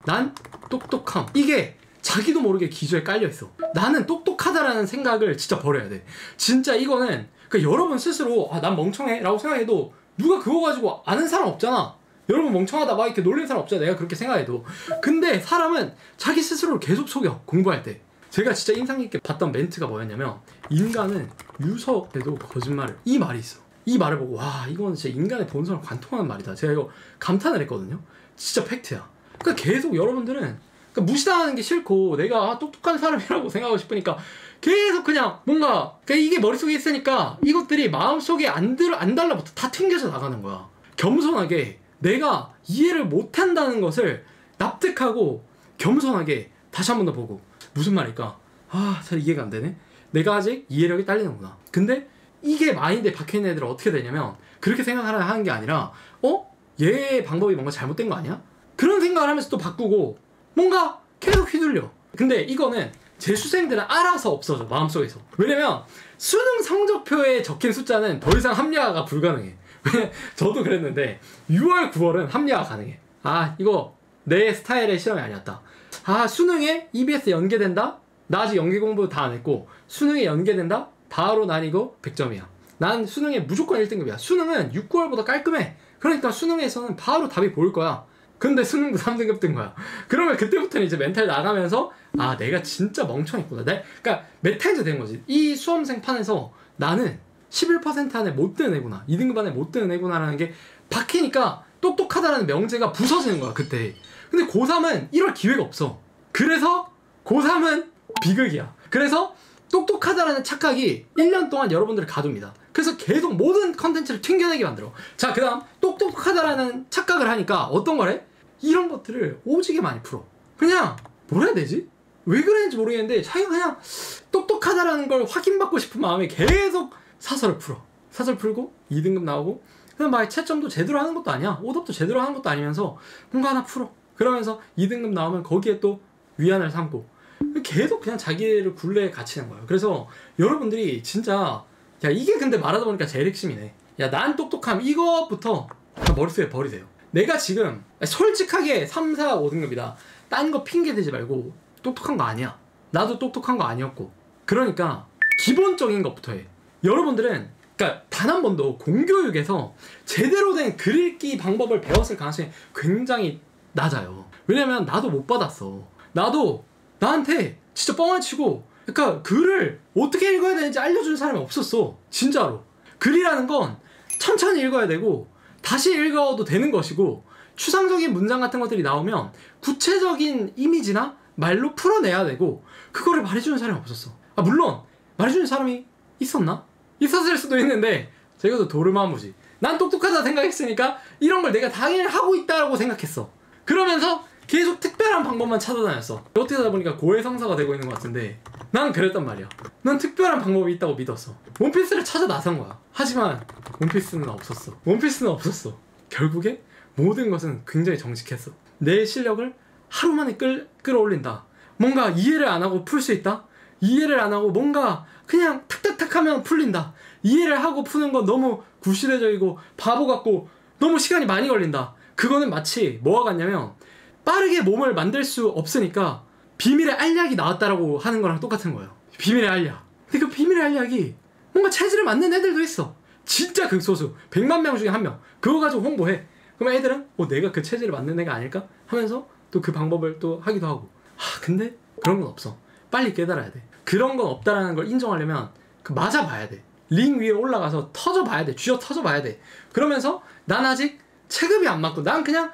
난 똑똑함. 이게 자기도 모르게 기저에 깔려있어. 나는 똑똑하다라는 생각을 진짜 버려야 돼. 진짜 이거는 그러니까 여러분 스스로 난 멍청해 라고 생각해도 누가 그거 가지고 아는 사람 없잖아. 여러분 멍청하다 막 이렇게 놀리는 사람 없잖아. 내가 그렇게 생각해도. 근데 사람은 자기 스스로를 계속 속여. 공부할 때. 제가 진짜 인상 깊게 봤던 멘트가 뭐였냐면, 인간은 유서에도 거짓말을, 이 말이 있어. 이 말을 보고 와, 이건 진짜 인간의 본성을 관통하는 말이다. 제가 이거 감탄을 했거든요. 진짜 팩트야. 그러니까 계속 여러분들은 그러니까 무시당하는 게 싫고 내가 똑똑한 사람이라고 생각하고 싶으니까 계속 그냥 뭔가 그러니까 이게 머릿속에 있으니까 이것들이 마음속에 안 달라붙어. 다 튕겨져 나가는 거야. 겸손하게 내가 이해를 못한다는 것을 납득하고 겸손하게 다시 한 번 더 보고, 무슨 말일까? 잘 이해가 안 되네. 내가 아직 이해력이 딸리는구나. 근데 이게 마인드에 박혀있는 애들은 어떻게 되냐면, 그렇게 생각하는 게 아니라 얘의 방법이 뭔가 잘못된 거 아니야? 그런 생각을 하면서 또 바꾸고 뭔가 계속 휘둘려. 근데 이거는 재수생들은 알아서 없어져, 마음속에서. 왜냐면 수능 성적표에 적힌 숫자는 더 이상 합리화가 불가능해. 저도 그랬는데 6월 9월은 합리화 가능해. 이거 내 스타일의 실험이 아니었다. 수능에 EBS 연계된다? 나 아직 연계 공부 다 안 했고 수능에 연계된다? 바로 난 이거 100점이야. 난 수능에 무조건 1등급이야. 수능은 6, 9월보다 깔끔해. 그러니까 수능에서는 바로 답이 보일 거야. 근데 수능도 3등급 뜬 거야. 그러면 그때부터는 이제 멘탈 나가면서 내가 진짜 멍청했구나. 그러니까 메타이즈 된 거지. 이 수험생 판에서 나는 11% 안에 못 드는 애구나, 2등급 안에 못 드는 애구나라는 게 박히니까 똑똑하다라는 명제가 부서지는 거야 그때. 근데 고3은 이럴 기회가 없어. 그래서 고3은 비극이야. 그래서 똑똑하다라는 착각이 1년 동안 여러분들을 가둡니다. 그래서 계속 모든 컨텐츠를 튕겨내게 만들어. 자, 그 다음 똑똑하다라는 착각을 하니까 어떤 거래? 이런 것들을 오지게 많이 풀어. 그냥 뭐라 해야 되지? 왜 그랬는지 모르겠는데 자기가 그냥 똑똑하다라는 걸 확인받고 싶은 마음에 계속 사설을 풀어. 사설 풀고 2등급 나오고 그냥 막 채점도 제대로 하는 것도 아니야. 오답도 제대로 하는 것도 아니면서 뭔가 하나 풀어. 그러면서 2등급 나오면 거기에 또 위안을 삼고 계속 그냥 자기를 굴레에 갇히는 거예요. 그래서 여러분들이 진짜 이게 근데 말하다 보니까 제일 핵심이네. 난 똑똑함 이것부터 머릿속에 버리세요. 내가 지금 솔직하게 3, 4, 5등급이다. 딴 거 핑계 대지 말고 똑똑한 거 아니야. 나도 똑똑한 거 아니었고. 그러니까 기본적인 것부터 해. 여러분들은 그러니까 단 한 번도 공교육에서 제대로 된 글 읽기 방법을 배웠을 가능성이 굉장히 낮아요. 왜냐면 나도 못 받았어. 나도 나한테 진짜 뻥을 치고 그러니까 글을 어떻게 읽어야 되는지 알려주는 사람이 없었어. 진짜로. 글이라는 건 천천히 읽어야 되고 다시 읽어도 되는 것이고 추상적인 문장 같은 것들이 나오면 구체적인 이미지나 말로 풀어내야 되고 그거를 말해주는 사람이 없었어. 물론 말해주는 사람이 있었나? 있었을 수도 있는데 제가 더 도르마무지. 난 똑똑하다 생각했으니까 이런 걸 내가 당연히 하고 있다고 생각했어. 그러면서 계속 특별한 방법만 찾아다녔어. 어떻게 하다 보니까 고해성사가 되고 있는 것 같은데 난 그랬단 말이야. 난 특별한 방법이 있다고 믿었어. 원피스를 찾아 나선 거야. 하지만 원피스는 없었어. 결국에 모든 것은 굉장히 정직했어. 내 실력을 하루 만에 끌어올린다. 뭔가 이해를 안 하고 풀 수 있다. 이해를 안 하고 뭔가 그냥 탁탁탁 하면 풀린다. 이해를 하고 푸는 건 너무 구시대적이고 바보 같고 너무 시간이 많이 걸린다. 그거는 마치 뭐와 같냐면 빠르게 몸을 만들 수 없으니까 비밀의 알약이 나왔다라고 하는 거랑 똑같은 거예요. 비밀의 알약. 근데 그 비밀의 알약이 뭔가 체질을 맞는 애들도 있어. 진짜 극소수. 100만 명 중에 1명. 그거 가지고 홍보해. 그러면 애들은 내가 그 체질을 맞는 애가 아닐까? 하면서 또 그 방법을 또 하기도 하고. 근데 그런 건 없어. 빨리 깨달아야 돼. 그런 건 없다라는 걸 인정하려면 맞아봐야 돼. 링 위에 올라가서 터져봐야 돼. 쥐어 터져봐야 돼. 그러면서 난 아직 체급이 안 맞고 난 그냥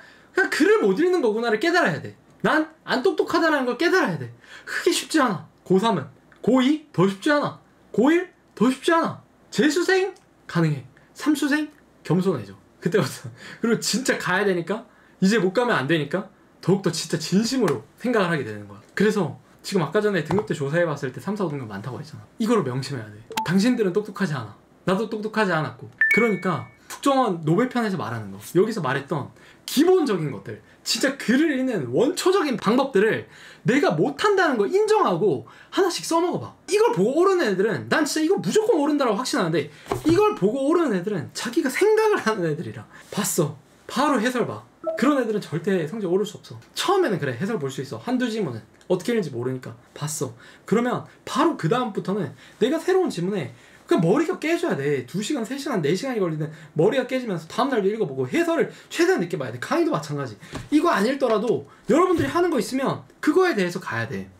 글을 못 읽는 거구나를 깨달아야 돼. 난 안 똑똑하다는 걸 깨달아야 돼. 그게 쉽지 않아. 고3은. 고2 더 쉽지 않아. 고1 더 쉽지 않아. 재수생 가능해. 삼수생 겸손해져. 그때부터. 그리고 진짜 가야 되니까 이제 못 가면 안 되니까 더욱더 진짜 진심으로 생각을 하게 되는 거야. 그래서 지금 아까 전에 등급대 조사해봤을 때 3, 4, 5등급 많다고 했잖아. 이거를 명심해야 돼. 당신들은 똑똑하지 않아. 나도 똑똑하지 않았고. 그러니까 국정원 노벨편에서 말하는 거, 여기서 말했던 기본적인 것들, 진짜 글을 읽는 원초적인 방법들을 내가 못한다는 걸 인정하고 하나씩 써먹어봐. 이걸 보고 오르는 애들은 난 진짜 이거 무조건 오른다라고 확신하는데 이걸 보고 오르는 애들은 자기가 생각을 하는 애들이라. 봤어. 바로 해설 봐. 그런 애들은 절대 성적 오를 수 없어. 처음에는 그래, 해설 볼 수 있어. 한두 지문은 어떻게 했는지 모르니까 봤어. 그러면 바로 그 다음부터는 내가 새로운 지문에 그냥 머리가 깨져야 돼. 2시간, 3시간, 4시간이 걸리든 머리가 깨지면서 다음날도 읽어보고 해설을 최대한 늦게 봐야 돼. 강의도 마찬가지. 이거 안 읽더라도 여러분들이 하는 거 있으면 그거에 대해서 가야 돼.